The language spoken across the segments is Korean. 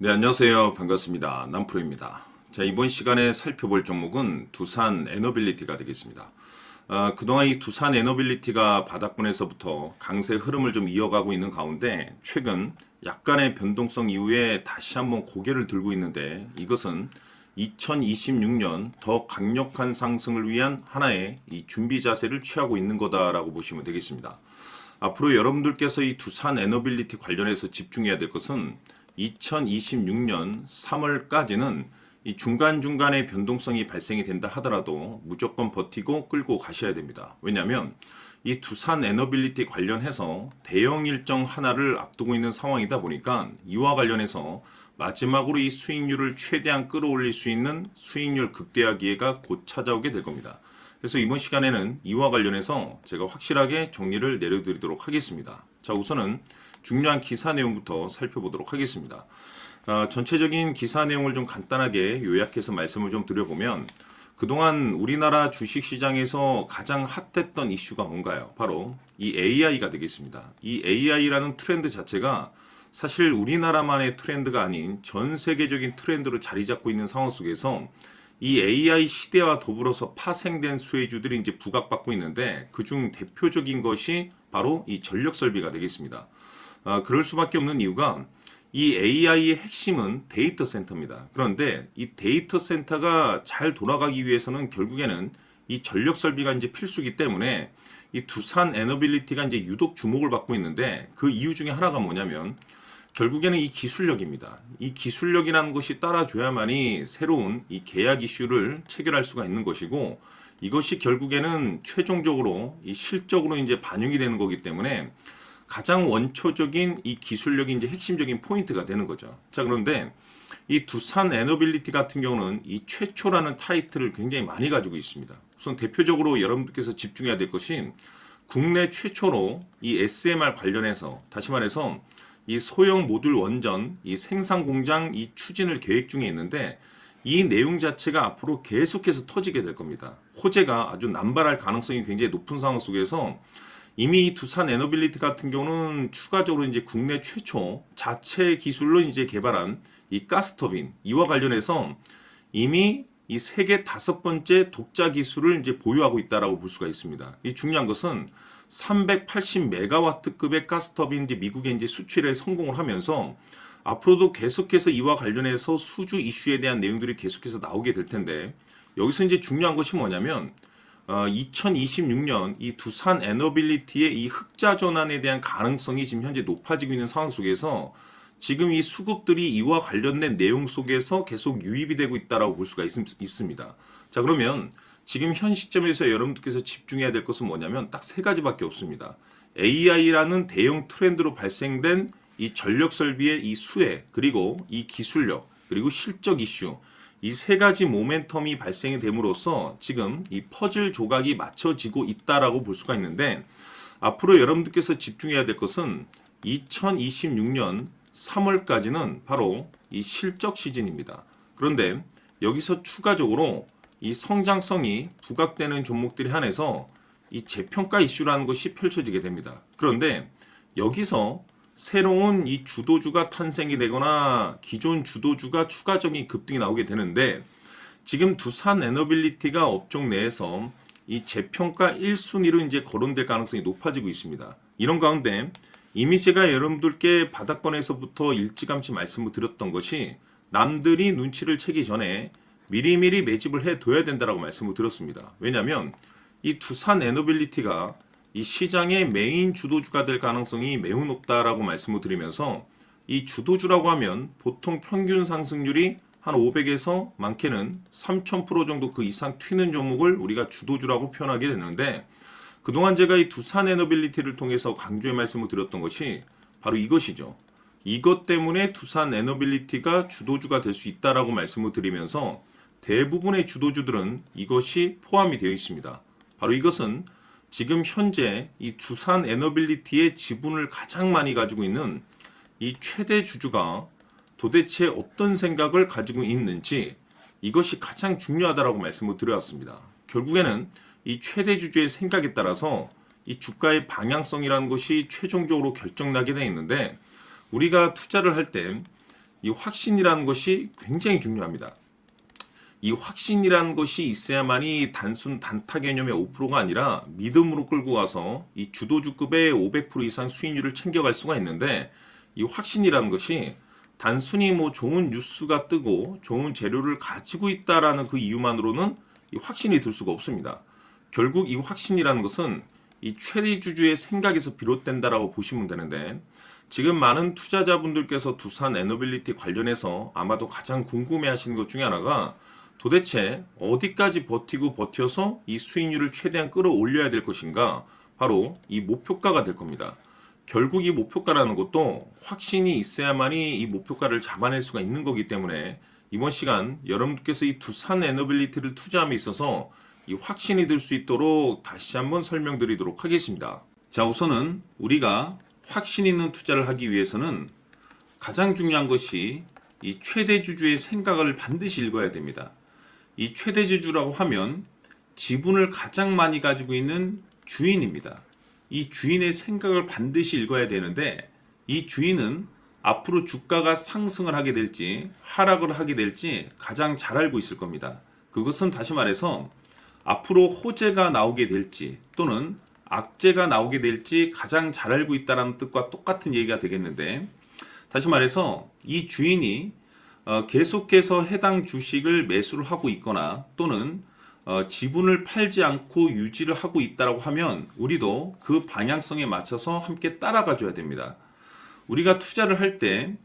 네, 안녕하세요. 반갑습니다. 남프로입니다. 자, 이번 시간에 살펴볼 종목은 두산 에너빌리티가 되겠습니다. 그동안 이 두산 에너빌리티가 바닥권에서부터 강세 흐름을 좀 이어가고 있는 가운데 최근 약간의 변동성 이후에 다시 한번 고개를 들고 있는데 이것은 2026년 더 강력한 상승을 위한 하나의 이 준비 자세를 취하고 있는 거다라고 보시면 되겠습니다. 앞으로 여러분들께서 이 두산 에너빌리티 관련해서 집중해야 될 것은 2026년 3월까지는 이 중간중간에 변동성이 발생이 된다 하더라도 무조건 버티고 끌고 가셔야 됩니다. 왜냐하면 이 두산 에너빌리티 관련해서 대형 일정 하나를 앞두고 있는 상황이다 보니까 이와 관련해서 마지막으로 이 수익률을 최대한 끌어올릴 수 있는 수익률 극대화 기회가 곧 찾아오게 될 겁니다. 그래서 이번 시간에는 이와 관련해서 제가 확실하게 정리를 내려드리도록 하겠습니다. 자, 우선은 중요한 기사 내용부터 살펴보도록 하겠습니다. 전체적인 기사 내용을 좀 간단하게 요약해서 말씀을 좀 드려보면 그동안 우리나라 주식시장에서 가장 핫했던 이슈가 뭔가요? 바로 이 AI가 되겠습니다. 이 AI라는 트렌드 자체가 사실 우리나라만의 트렌드가 아닌 전 세계적인 트렌드로 자리 잡고 있는 상황 속에서 이 AI 시대와 더불어서 파생된 수혜주들이 이제 부각받고 있는데 그중 대표적인 것이 바로 이 전력 설비가 되겠습니다. 그럴 수밖에 없는 이유가 이 AI의 핵심은 데이터 센터입니다. 그런데 이 데이터 센터가 잘 돌아가기 위해서는 결국에는 이 전력 설비가 이제 필수기 때문에 이 두산 에너빌리티가 이제 유독 주목을 받고 있는데 그 이유 중에 하나가 뭐냐면 결국에는 이 기술력입니다. 이 기술력이라는 것이 따라줘야만이 새로운 이 계약 이슈를 체결할 수가 있는 것이고 이것이 결국에는 최종적으로 이 실적으로 이제 반영이 되는 거기 때문에 가장 원초적인 이 기술력이 이제 핵심적인 포인트가 되는 거죠. 자, 그런데 이 두산 에너빌리티 같은 경우는 이 최초라는 타이틀을 굉장히 많이 가지고 있습니다. 우선 대표적으로 여러분들께서 집중해야 될 것이 국내 최초로 이 SMR 관련해서 다시 말해서 이 소형 모듈 원전 이 생산 공장 이 추진을 계획 중에 있는데 이 내용 자체가 앞으로 계속해서 터지게 될 겁니다. 호재가 아주 남발할 가능성이 굉장히 높은 상황 속에서 이미 이 두산 에너빌리티 같은 경우는 추가적으로 이제 국내 최초 자체 기술로 이제 개발한 이 가스터빈 이와 관련해서 이미 이 세계 5번째 독자 기술을 이제 보유하고 있다라고 볼 수가 있습니다. 이 중요한 것은 380메가와트급의 가스터빈 이제 미국에 이제 수출에 성공을 하면서 앞으로도 계속해서 이와 관련해서 수주 이슈에 대한 내용들이 계속해서 나오게 될 텐데 여기서 이제 중요한 것이 뭐냐면 2026년 이 두산 에너빌리티의 이 흑자 전환에 대한 가능성이 지금 현재 높아지고 있는 상황 속에서 지금 이 수급들이 이와 관련된 내용 속에서 계속 유입이 되고 있다라고 볼 수가 있습니다. 자, 그러면 지금 현 시점에서 여러분들께서 집중해야 될 것은 뭐냐면 딱 세 가지밖에 없습니다. AI라는 대형 트렌드로 발생된 이 전력 설비의 이 수혜, 그리고 이 기술력, 그리고 실적 이슈, 이 세 가지 모멘텀이 발생이 됨으로써 지금 이 퍼즐 조각이 맞춰지고 있다라고 볼 수가 있는데 앞으로 여러분들께서 집중해야 될 것은 2026년 3월까지는 바로 이 실적 시즌입니다. 그런데 여기서 추가적으로 이 성장성이 부각되는 종목들이 한해서 이 재평가 이슈라는 것이 펼쳐지게 됩니다. 그런데 여기서 새로운 이 주도주가 탄생이 되거나 기존 주도주가 추가적인 급등이 나오게 되는데 지금 두산 에너빌리티가 업종 내에서 이 재평가 1순위로 이제 거론될 가능성이 높아지고 있습니다. 이런 가운데 이미 제가 여러분들께 바닥권에서부터 일찌감치 말씀을 드렸던 것이 남들이 눈치를 채기 전에 미리미리 매집을 해둬야 된다라고 말씀을 드렸습니다. 왜냐하면 이 두산 에너빌리티가 이 시장의 메인 주도주가 될 가능성이 매우 높다라고 말씀을 드리면서 이 주도주라고 하면 보통 평균 상승률이 한 500에서 많게는 3000% 정도 그 이상 튀는 종목을 우리가 주도주라고 표현하게 되는데 그동안 제가 이 두산 에너빌리티를 통해서 강조의 말씀을 드렸던 것이 바로 이것이죠. 이것 때문에 두산 에너빌리티가 주도주가 될 수 있다라고 말씀을 드리면서 대부분의 주도주들은 이것이 포함이 되어 있습니다. 바로 이것은 지금 현재 이 두산 에너빌리티의 지분을 가장 많이 가지고 있는 이 최대 주주가 도대체 어떤 생각을 가지고 있는지 이것이 가장 중요하다라고 말씀을 드려왔습니다. 결국에는 이 최대 주주의 생각에 따라서 이 주가의 방향성이라는 것이 최종적으로 결정나게 되어 있는데 우리가 투자를 할 때 이 확신이라는 것이 굉장히 중요합니다. 이 확신이라는 것이 있어야만이 단순 단타 개념의 5%가 아니라 믿음으로 끌고 가서 이 주도주급의 500% 이상 수익률을 챙겨갈 수가 있는데, 이 확신이라는 것이 단순히 뭐 좋은 뉴스가 뜨고 좋은 재료를 가지고 있다라는 그 이유만으로는 이 확신이 들 수가 없습니다. 결국 이 확신이라는 것은 이 최대주주의 생각에서 비롯된다라고 보시면 되는데, 지금 많은 투자자분들께서 두산 에너빌리티 관련해서 아마도 가장 궁금해하시는 것 중에 하나가 도대체 어디까지 버티고 버텨서 이 수익률을 최대한 끌어올려야 될 것인가, 바로 이 목표가가 될 겁니다. 결국 이 목표가라는 것도 확신이 있어야만이 이 목표가를 잡아낼 수가 있는 거기 때문에 이번 시간 여러분께서 이 두산 에너빌리티를 투자함에 있어서 이 확신이 들 수 있도록 다시 한번 설명드리도록 하겠습니다. 자, 우선은 우리가 확신 있는 투자를 하기 위해서는 가장 중요한 것이 이 최대주주의 생각을 반드시 읽어야 됩니다. 이 최대주주라고 하면 지분을 가장 많이 가지고 있는 주인입니다. 이 주인의 생각을 반드시 읽어야 되는데, 이 주인은 앞으로 주가가 상승을 하게 될지 하락을 하게 될지 가장 잘 알고 있을 겁니다. 그것은 다시 말해서 앞으로 호재가 나오게 될지 또는 악재가 나오게 될지 가장 잘 알고 있다는 뜻과 똑같은 얘기가 되겠는데, 다시 말해서 이 주인이 계속해서 해당 주식을 매수를 하고 있거나 또는 지분을 팔지 않고 유지를 하고 있다고 하면 우리도 그 방향성에 맞춰서 함께 따라가 줘야 됩니다. 우리가 투자를 할 때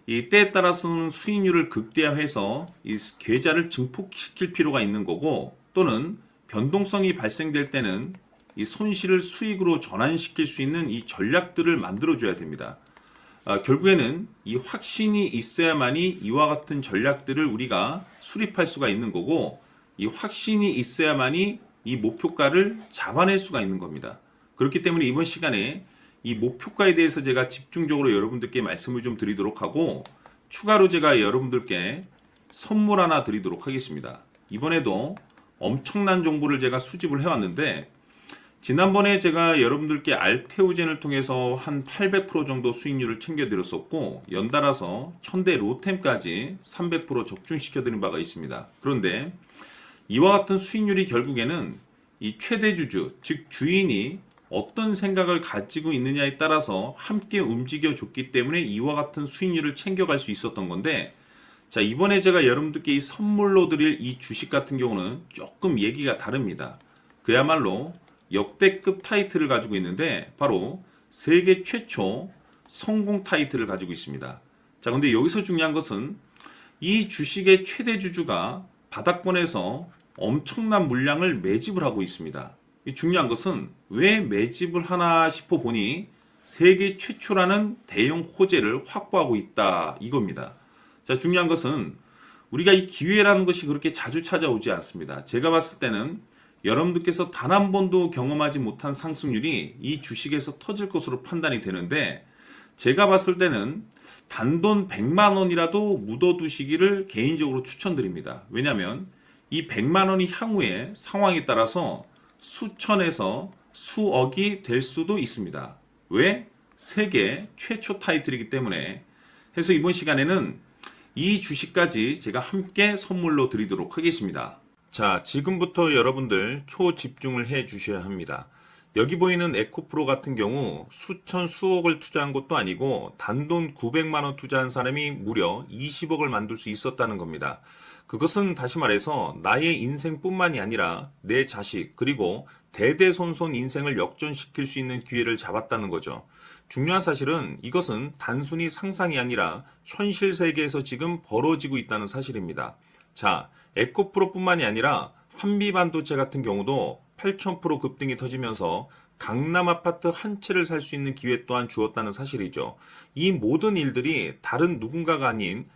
이 때에 따라서는 수익률을 극대화해서 이 계좌를 증폭시킬 필요가 있는 거고, 또는 변동성이 발생될 때는 이 손실을 수익으로 전환시킬 수 있는 이 전략들을 만들어 줘야 됩니다. 결국에는 이 확신이 있어야만이 이와 같은 전략들을 우리가 수립할 수가 있는 거고, 이 확신이 있어야만이 이 목표가를 잡아낼 수가 있는 겁니다. 그렇기 때문에 이번 시간에 이 목표가에 대해서 제가 집중적으로 여러분들께 말씀을 좀 드리도록 하고, 추가로 제가 여러분들께 선물 하나 드리도록 하겠습니다. 이번에도 엄청난 정보를 제가 수집을 해왔는데, 지난번에 제가 여러분들께 알테오젠을 통해서 한 800% 정도 수익률을 챙겨드렸었고, 연달아서 현대 로템까지 300% 적중시켜드린 바가 있습니다. 그런데 이와 같은 수익률이 결국에는 이 최대주주, 즉 주인이 어떤 생각을 가지고 있느냐에 따라서 함께 움직여 줬기 때문에 이와 같은 수익률을 챙겨갈 수 있었던 건데, 자, 이번에 제가 여러분들께 이 선물로 드릴 이 주식 같은 경우는 조금 얘기가 다릅니다. 그야말로 역대급 타이틀을 가지고 있는데 바로 세계 최초 성공 타이틀을 가지고 있습니다. 자, 근데 여기서 중요한 것은 이 주식의 최대주주가 바닥권에서 엄청난 물량을 매집을 하고 있습니다. 이 중요한 것은 왜 매집을 하나 싶어 보니 세계 최초라는 대형 호재를 확보하고 있다, 이겁니다. 자, 중요한 것은 우리가 이 기회라는 것이 그렇게 자주 찾아오지 않습니다. 제가 봤을 때는 여러분들께서 단 한 번도 경험하지 못한 상승률이 이 주식에서 터질 것으로 판단이 되는데, 제가 봤을 때는 단돈 100만 원이라도 묻어두시기를 개인적으로 추천드립니다. 왜냐하면 이 100만 원이 향후에 상황에 따라서 수천에서 수억이 될 수도 있습니다. 왜? 세계 최초 타이틀이기 때문에. 해서 이번 시간에는 이 주식까지 제가 함께 선물로 드리도록 하겠습니다. 자, 지금부터 여러분들 초집중을 해 주셔야 합니다. 여기 보이는 에코프로 같은 경우 수천 수억을 투자한 것도 아니고 단돈 900만 원 투자한 사람이 무려 20억을 만들 수 있었다는 겁니다. 그것은 다시 말해서 나의 인생뿐만이 아니라 내 자식 그리고 대대손손 인생을 역전시킬 수 있는 기회를 잡았다는 거죠. 중요한 사실은 이것은 단순히 상상이 아니라 현실 세계에서 지금 벌어지고 있다는 사실입니다. 자, 에코프로뿐만이 아니라 한미반도체 같은 경우도 8000% 급등이 터지면서 강남 아파트 한 채를 살 수 있는 기회 또한 주었다는 사실이죠. 이 모든 일들이 다른 누군가가 아닌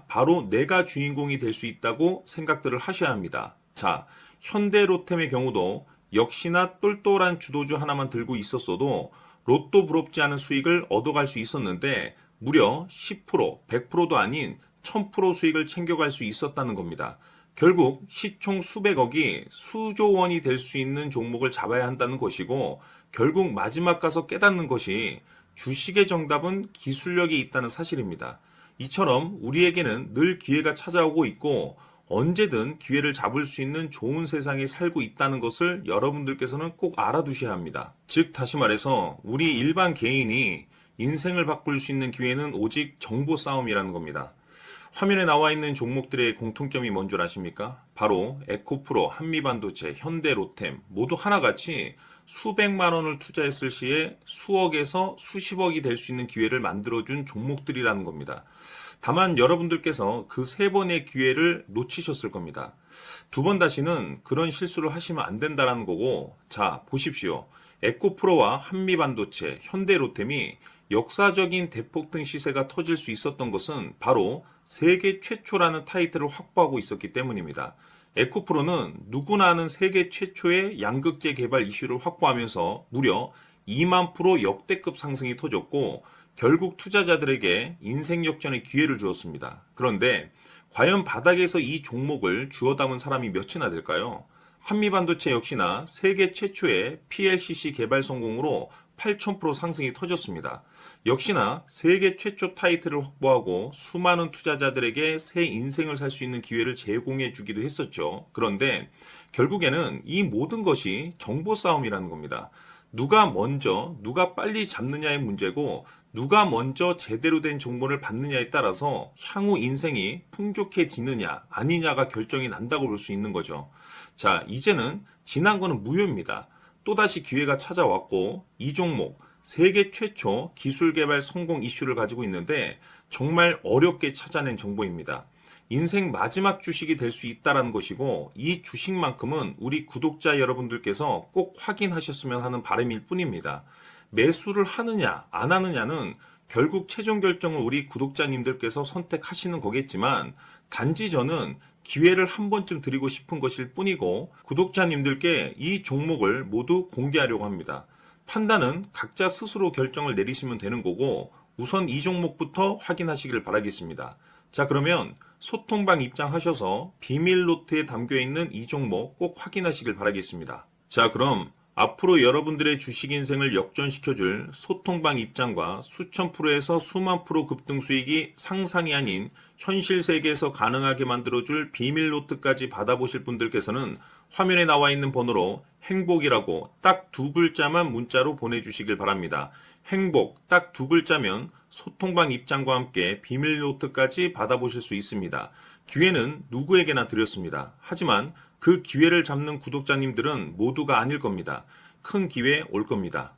바로 내가 주인공이 될 수 있다고 생각들을 하셔야 합니다. 자, 현대로템의 경우도 역시나 똘똘한 주도주 하나만 들고 있었어도 로또 부럽지 않은 수익을 얻어갈 수 있었는데 무려 10%, 100%도 아닌 1000% 수익을 챙겨갈 수 있었다는 겁니다. 결국 시총 수백억이 수조 원이 될 수 있는 종목을 잡아야 한다는 것이고, 결국 마지막 가서 깨닫는 것이 주식의 정답은 기술력이 있다는 사실입니다. 이처럼 우리에게는 늘 기회가 찾아오고 있고 언제든 기회를 잡을 수 있는 좋은 세상에 살고 있다는 것을 여러분들께서는 꼭 알아두셔야 합니다. 즉 다시 말해서 우리 일반 개인이 인생을 바꿀 수 있는 기회는 오직 정보 싸움이라는 겁니다. 화면에 나와 있는 종목들의 공통점이 뭔 줄 아십니까? 바로 에코프로, 한미반도체, 현대로템 모두 하나같이 수백만 원을 투자했을 시에 수억에서 수십억이 될 수 있는 기회를 만들어준 종목들이라는 겁니다. 다만 여러분들께서 그 세 번의 기회를 놓치셨을 겁니다. 두 번 다시는 그런 실수를 하시면 안 된다는 거고, 자, 보십시오. 에코프로와 한미반도체, 현대로템이 역사적인 대폭등 시세가 터질 수 있었던 것은 바로 세계 최초라는 타이틀을 확보하고 있었기 때문입니다. 에코프로는 누구나 아는 세계 최초의 양극재 개발 이슈를 확보하면서 무려 2만 프로 역대급 상승이 터졌고 결국 투자자들에게 인생 역전의 기회를 주었습니다. 그런데 과연 바닥에서 이 종목을 주워 담은 사람이 몇이나 될까요? 한미반도체 역시나 세계 최초의 PLCC 개발 성공으로 8,000% 상승이 터졌습니다. 역시나 세계 최초 타이틀을 확보하고 수많은 투자자들에게 새 인생을 살 수 있는 기회를 제공해 주기도 했었죠. 그런데 결국에는 이 모든 것이 정보 싸움이라는 겁니다. 누가 먼저, 누가 빨리 잡느냐의 문제고 누가 먼저 제대로 된 정보를 받느냐에 따라서 향후 인생이 풍족해지느냐 아니냐가 결정이 난다고 볼 수 있는 거죠. 자, 이제는 지난 거는 무효입니다. 또다시 기회가 찾아왔고 이 종목 세계 최초 기술 개발 성공 이슈를 가지고 있는데 정말 어렵게 찾아낸 정보입니다. 인생 마지막 주식이 될 수 있다는 것이고 이 주식만큼은 우리 구독자 여러분들께서 꼭 확인하셨으면 하는 바람일 뿐입니다. 매수를 하느냐 안 하느냐는 결국 최종 결정을 우리 구독자님들께서 선택하시는 거겠지만 단지 저는 기회를 한 번쯤 드리고 싶은 것일 뿐이고 구독자님들께 이 종목을 모두 공개하려고 합니다. 판단은 각자 스스로 결정을 내리시면 되는 거고 우선 이 종목부터 확인하시길 바라겠습니다. 자, 그러면 소통방 입장하셔서 비밀 노트에 담겨 있는 이 종목 꼭 확인하시길 바라겠습니다. 자, 그럼 앞으로 여러분들의 주식 인생을 역전시켜줄 소통방 입장과 수천 프로에서 수만 프로 급등 수익이 상상이 아닌 현실 세계에서 가능하게 만들어줄 비밀 노트까지 받아보실 분들께서는 화면에 나와 있는 번호로 행복이라고 딱 두 글자만 문자로 보내주시길 바랍니다. 행복 딱 두 글자면 소통방 입장과 함께 비밀 노트까지 받아보실 수 있습니다. 기회는 누구에게나 드렸습니다. 하지만 그 기회를 잡는 구독자님들은 모두가 아닐 겁니다. 큰 기회 올 겁니다.